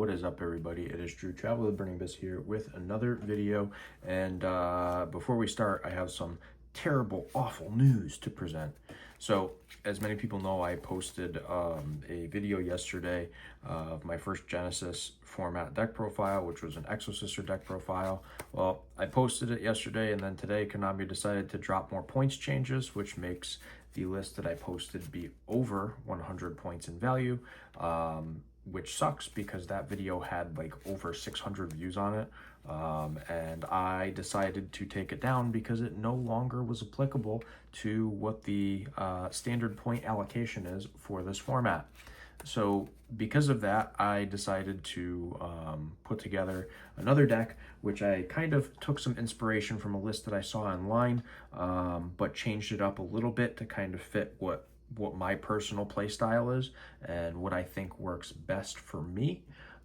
What is up, everybody? It is Drew, Travel the Burning Abyss here with another video. And before we start, I have some terrible, awful news to present. So, as many people know, I posted a video yesterday of my first Genesys format deck profile, which was an Exosister deck profile. Well, I posted it yesterday, and then today Konami decided to drop more points changes, which makes the list that I posted be over 100 points in value, which sucks because that video had like over 600 views on it. And I decided to take it down because it no longer was applicable to what the standard point allocation is for this format. So because of that, I decided to put together another deck, which I kind of took some inspiration from a list that I saw online, but changed it up a little bit to kind of fit what my personal play style is and what I think works best for me.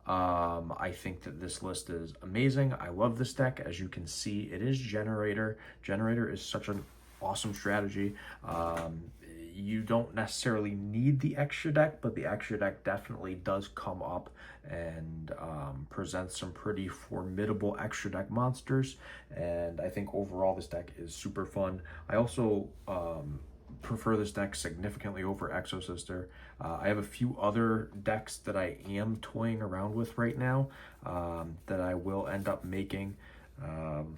I think that this list is amazing. I love this deck. As you can see, it is Generaider. Generaider is such an awesome strategy. You don't necessarily need the extra deck, but the extra deck definitely does come up and presents some pretty formidable extra deck monsters. And I think overall this deck is super fun. I also prefer this deck significantly over Exosister. I have a few other decks that I am toying around with right now that I will end up making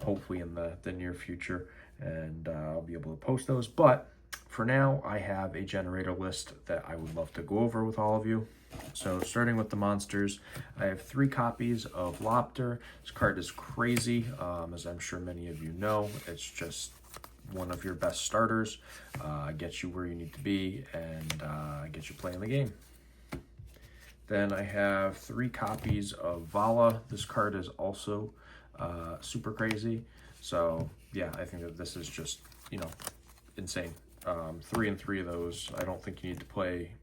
hopefully in the near future, and I'll be able to post those. But for now, I have a Generaider list that I would love to go over with all of you. So starting with the monsters, I have 3 copies of Lopter. This card is crazy, as I'm sure many of you know. It's just one of your best starters, gets you where you need to be, and gets you playing the game. Then I have 3 copies of YALL. This card is also super crazy. So yeah, I think that this is just, insane. 3 and 3 of those. I don't think you need to play,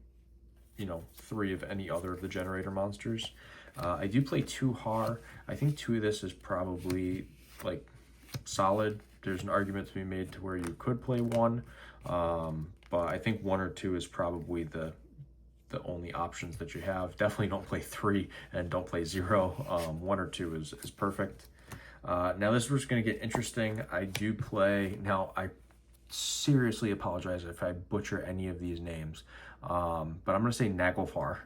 3 of any other of the Generaider monsters. I do play 2 Har. I think 2 of this is probably like solid. There's an argument to be made to where you could play 1, but I think 1 or 2 is probably the only options that you have. Definitely don't play 3 and don't play 0. 1 or 2 is perfect. Now this is going to get interesting. I do play, now I seriously apologize if I butcher any of these names, but I'm going to say Naglfar.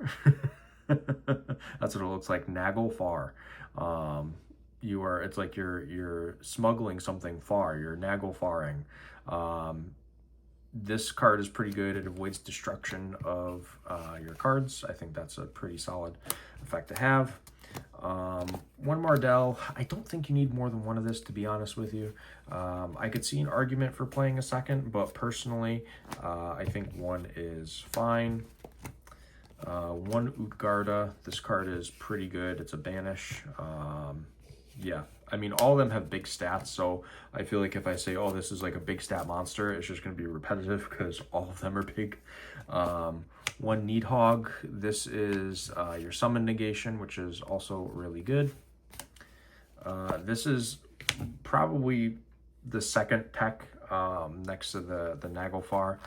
That's what it looks like, Naglfar. It's like you're smuggling something far, you're Naglfaring. This card is pretty good. It avoids destruction of your cards. I think that's a pretty solid effect to have. 1 Mardell. I don't think you need more than 1 of this, to be honest with you. I could see an argument for playing a second, but personally, I think 1 is fine. 1 Utgarda. This card is pretty good. It's a banish. Yeah, I mean, all of them have big stats, so I feel like if I say, oh, this is like a big stat monster, it's just going to be repetitive because all of them are big. 1 Needhog. This is your summon negation, which is also really good. This is probably the second tech next to the Naglfar.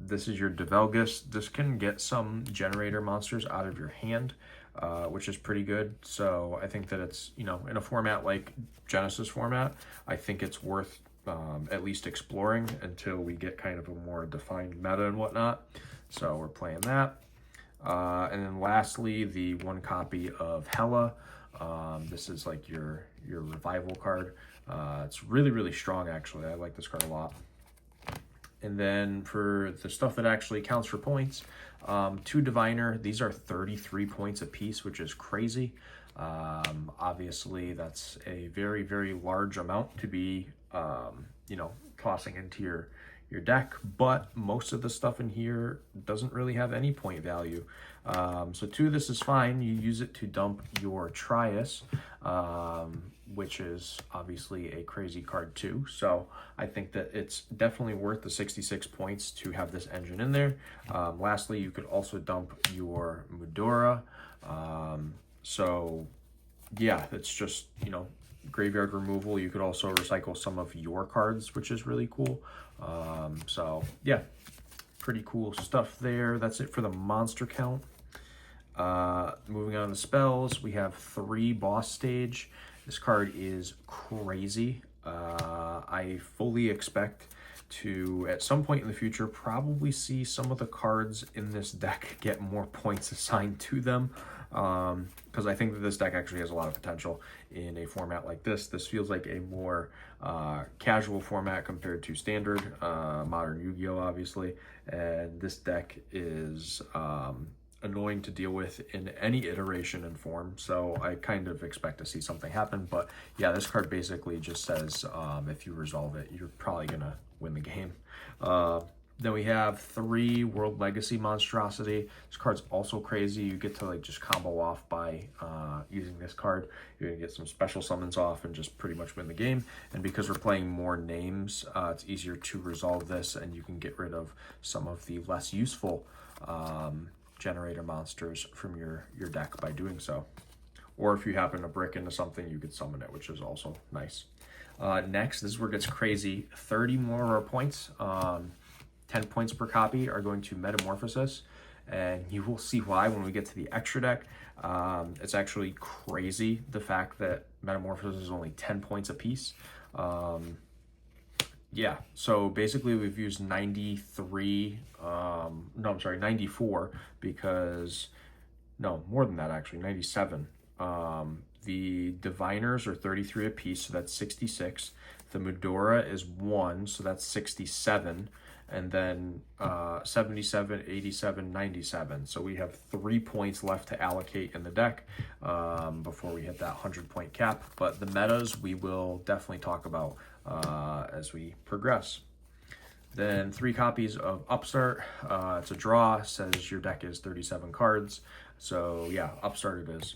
This is your Develgus. This can get some Generaider monsters out of your hand, which is pretty good. So I think that it's, in a format like Genesys format, I think it's worth at least exploring until we get kind of a more defined meta and whatnot. So we're playing that. And then lastly, the 1 copy of Hela. This is like your revival card. It's really, really strong, actually. I like this card a lot. And then for the stuff that actually counts for points, 2 Diviner. These are 33 points apiece, which is crazy. Obviously, that's a very, very large amount to be, tossing into your deck, but most of the stuff in here doesn't really have any point value. So 2 of this is fine. You use it to dump your Trias, which is obviously a crazy card too. So I think that it's definitely worth the 66 points to have this engine in there. Lastly, you could also dump your Mudora. So yeah, it's just, graveyard removal. You could also recycle some of your cards, which is really cool. So yeah, pretty cool stuff there. That's it for the monster count. Moving on to spells, we have 3 boss stage. This card is crazy. I fully expect to, at some point in the future, probably see some of the cards in this deck get more points assigned to them, because I think that this deck actually has a lot of potential in a format like this. This feels like a more casual format compared to standard, modern Yu-Gi-Oh, obviously, and this deck is annoying to deal with in any iteration and form, so I kind of expect to see something happen. But yeah, this card basically just says if you resolve it, you're probably gonna win the game. Then we have 3 World Legacy Monstrosity. This card's also crazy. You get to like just combo off by using this card. You're gonna get some special summons off and just pretty much win the game. And because we're playing more names, it's easier to resolve this, and you can get rid of some of the less useful Generator monsters from your deck by doing so. Or if you happen to brick into something, you could summon it, which is also nice. Next, this is where it gets crazy. 30 more points, 10 points per copy are going to Metamorphosis, and you will see why when we get to the extra deck. It's actually crazy, the fact that Metamorphosis is only 10 points a piece. Yeah, so basically we've used 93, no, I'm sorry, 94, because, no, more than that actually, 97. The Diviners are 33 apiece, so that's 66. The Medora is 1, so that's 67. And then 77, 87, 97. So we have 3 points left to allocate in the deck before we hit that 100-point cap. But the metas we will definitely talk about as we progress. Then 3 copies of Upstart. It's a draw, says your deck is 37 cards. So yeah, Upstart it is.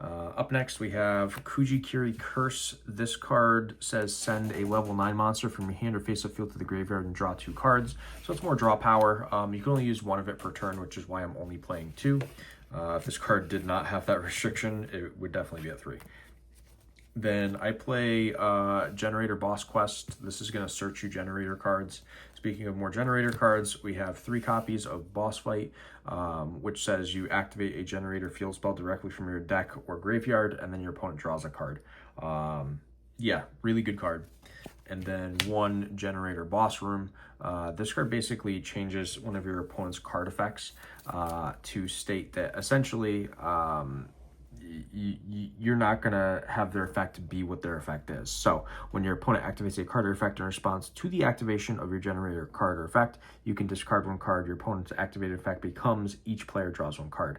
Up next, we have Kujikiri Curse. This card says send a level 9 monster from your hand or face of field to the graveyard and draw 2 cards. So it's more draw power. You can only use 1 of it per turn, which is why I'm only playing 2. If this card did not have that restriction, it would definitely be at 3. Then I play Generator Boss Quest. This is going to search you Generator cards. Speaking of more Generator cards, we have 3 copies of Boss Fight, which says you activate a Generator field spell directly from your deck or graveyard, and then your opponent draws a card. Yeah, really good card. And then 1 Generator Boss Room. This card basically changes one of your opponent's card effects to state that essentially you're not going to have their effect be what their effect is. So when your opponent activates a card or effect in response to the activation of your Generator card or effect, you can discard 1 card. Your opponent's activated effect becomes each player draws 1 card.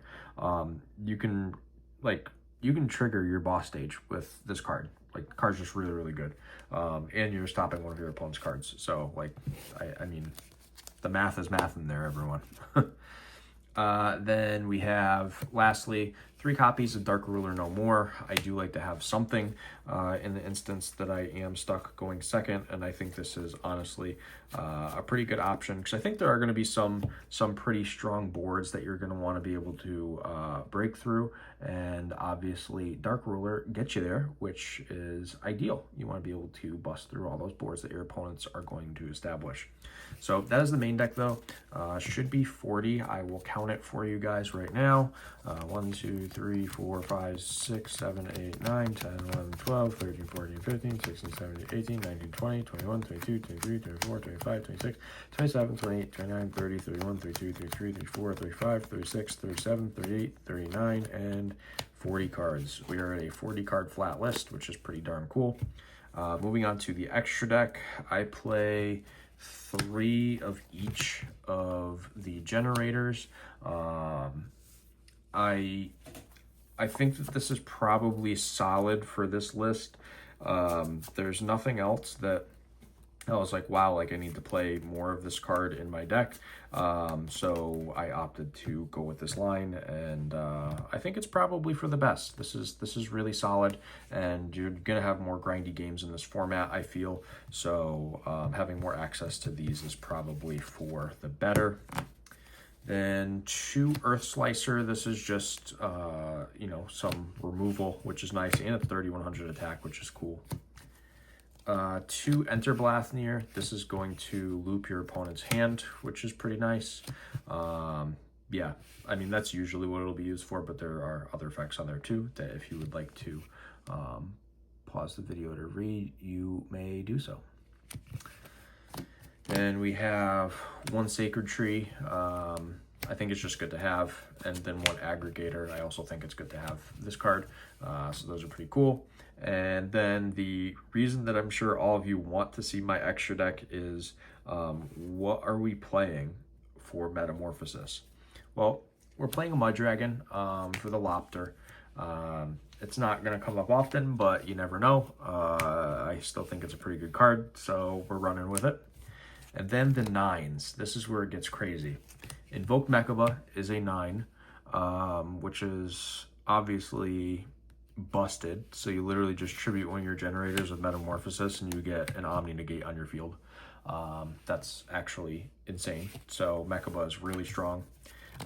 You can trigger your boss stage with this card. Like, the card's just really, really good. And you're stopping one of your opponent's cards. So, like, I mean, the math is math in there, everyone. Then we have, lastly, 3 copies of Dark Ruler No More. I do like to have something in the instance that I am stuck going second, and I think this is honestly a pretty good option, because I think there are going to be some pretty strong boards that you're going to want to be able to break through, and obviously Dark Ruler gets you there, which is ideal. You want to be able to bust through all those boards that your opponents are going to establish. So that is the main deck, though. Should be 40. I will count it for you guys right now. 1, 2, 3, 4, 5, 6, 7, 8, 9, 10, 11, 12, 13, 14, 15, 16, 17, 18, 19, 20, 21, 22, 23, 24, 25, 26, 27, 28, 29, 30, 31, 32, 33, 34, 35, 36, 37, 38, 39, and 40 cards. We are at a 40 card flat list, which is pretty darn cool. Moving on to the extra deck, I play 3 of each of the generators. I think that this is probably solid for this list. There's nothing else that I was like, wow, like I need to play more of this card in my deck. So I opted to go with this line, and I think it's probably for the best. This is really solid, and you're gonna have more grindy games in this format, I feel. So having more access to these is probably for the better. Then 2 Earth Slicer. This is just you know, some removal, which is nice, and a 3100 attack, which is cool. 2 Enter Blathnir. This is going to loop your opponent's hand, which is pretty nice. yeah, I mean, that's usually what it'll be used for, but there are other effects on there too that if you would like to pause the video to read, you may do so. And we have one Sacred Tree. I think it's just good to have, and then one Aggregator. I also think it's good to have this card, so those are pretty cool. And then the reason that I'm sure all of you want to see my extra deck is what are we playing for Metamorphosis? Well, we're playing a Mud Dragon for the Lopter. It's not going to come up often, but you never know. I still think it's a pretty good card, so we're running with it. And then the 9s. This is where it gets crazy. Invoke Mechaba is a 9, which is obviously busted. So you literally just tribute one of your generators with Metamorphosis and you get an Omni Negate on your field. That's actually insane. So Mechaba is really strong.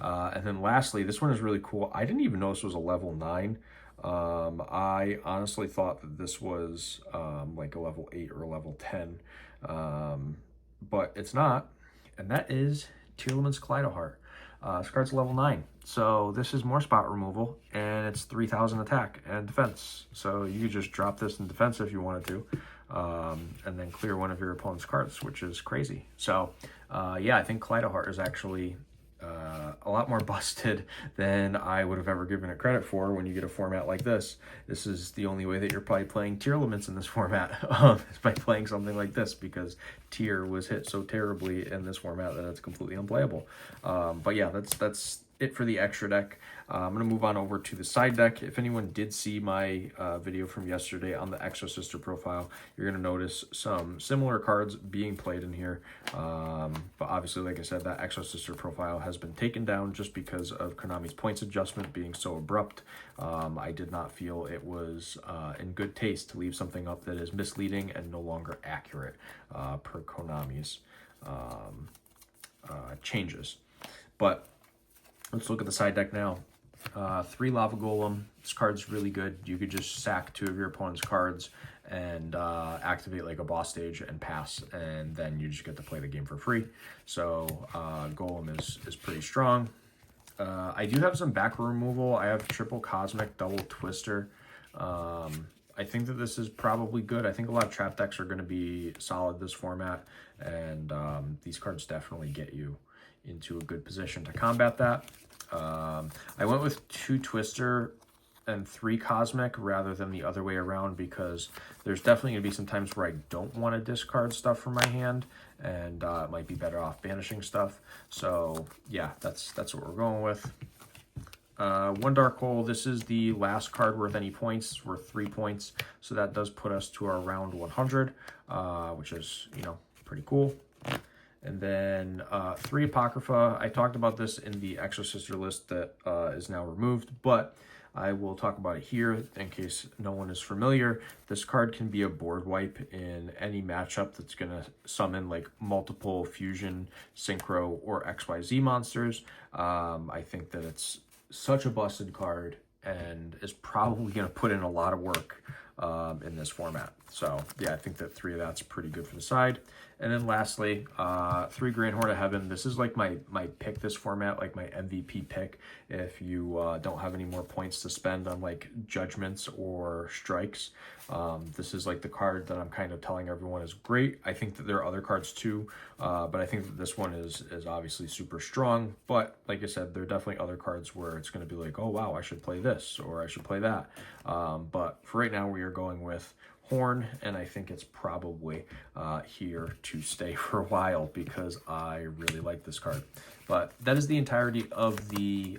And then lastly, this one is really cool. I didn't even know this was a level 9. I honestly thought that this was like a level 8 or a level 10. But it's not. And that is Tearlament's Kaleidoheart. This card's level 9. So this is more spot removal, and it's 3,000 attack and defense. So you could just drop this in defense if you wanted to, and then clear one of your opponent's cards, which is crazy. So yeah, I think Kaleidoheart is actually a lot more busted than I would have ever given it credit for when you get a format like this. This is the only way that you're probably playing Tearlaments in this format, is by playing something like this, because Tear was hit so terribly in this format that it's completely unplayable. But yeah, that's it for the extra deck. I'm going to move on over to the side deck. If anyone did see my video from yesterday on the Exo Sister profile, you're going to notice some similar cards being played in here. But obviously, like I said, that Exo Sister profile has been taken down just because of Konami's points adjustment being so abrupt. I did not feel it was in good taste to leave something up that is misleading and no longer accurate per Konami's changes. But let's look at the side deck now. 3 Lava Golem. This card's really good. You could just sack 2 of your opponent's cards and activate like a boss stage and pass, and then you just get to play the game for free. So Golem is pretty strong. I do have some back removal. I have triple Cosmic, double Twister. I think that this is probably good. I think a lot of trap decks are going to be solid this format, and these cards definitely get you into a good position to combat that. I went with 2 Twister and 3 Cosmic rather than the other way around, because there's definitely going to be some times where I don't want to discard stuff from my hand, and it might be better off banishing stuff. So yeah, that's what we're going with. 1 Dark Hole. This is the last card worth any points. It's worth 3 points, so that does put us to our round 100, which is, you know, pretty cool. And then 3 Apocrypha. I talked about this in the Exo Sister list that is now removed, but I will talk about it here in case no one is familiar. This card can be a board wipe in any matchup that's going to summon like multiple fusion, synchro, or XYZ monsters. I think that it's such a busted card and is probably going to put in a lot of work in this format. So yeah, I think that 3 of that's pretty good for the side. And then lastly, 3 Grand Horde of Heaven. This is like my pick this format, like my MVP pick. If you don't have any more points to spend on like judgments or strikes, this is like the card that I'm kind of telling everyone is great. I think that there are other cards too, but I think that this one is obviously super strong. But like I said, there are definitely other cards where it's going to be like, oh wow, I should play this or I should play that. But for right now, we are going with Horn, and I think it's probably here to stay for a while because I really like this card. But that is the entirety of the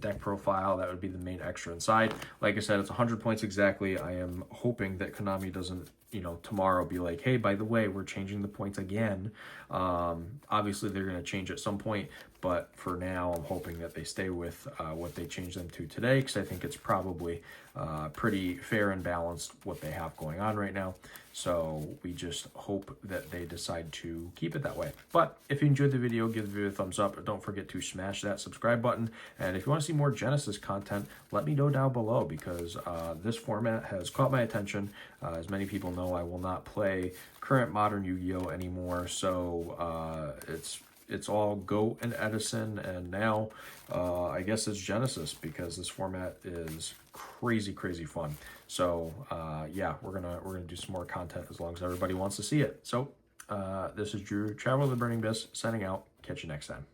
deck profile. That would be the main extra inside. Like I said, it's 100 points exactly. I am hoping that Konami doesn't, you know, tomorrow be like, hey, by the way, we're changing the points again. Obviously, they're going to change at some point, but for now, I'm hoping that they stay with what they changed them to today, because I think it's probably pretty fair and balanced what they have going on right now. So we just hope that they decide to keep it that way. But if you enjoyed the video, give the video a thumbs up. Don't forget to smash that subscribe button. And if you want to see more Genesys content, let me know down below, because this format has caught my attention. As many people know, I will not play current modern Yu-Gi-Oh anymore. So it's all Go and Edison, and now I guess it's Genesys, because this format is crazy fun. So yeah, we're gonna do some more content as long as everybody wants to see it. So this is Drew, Travel with the Burning Abyss, signing out. Catch you next time.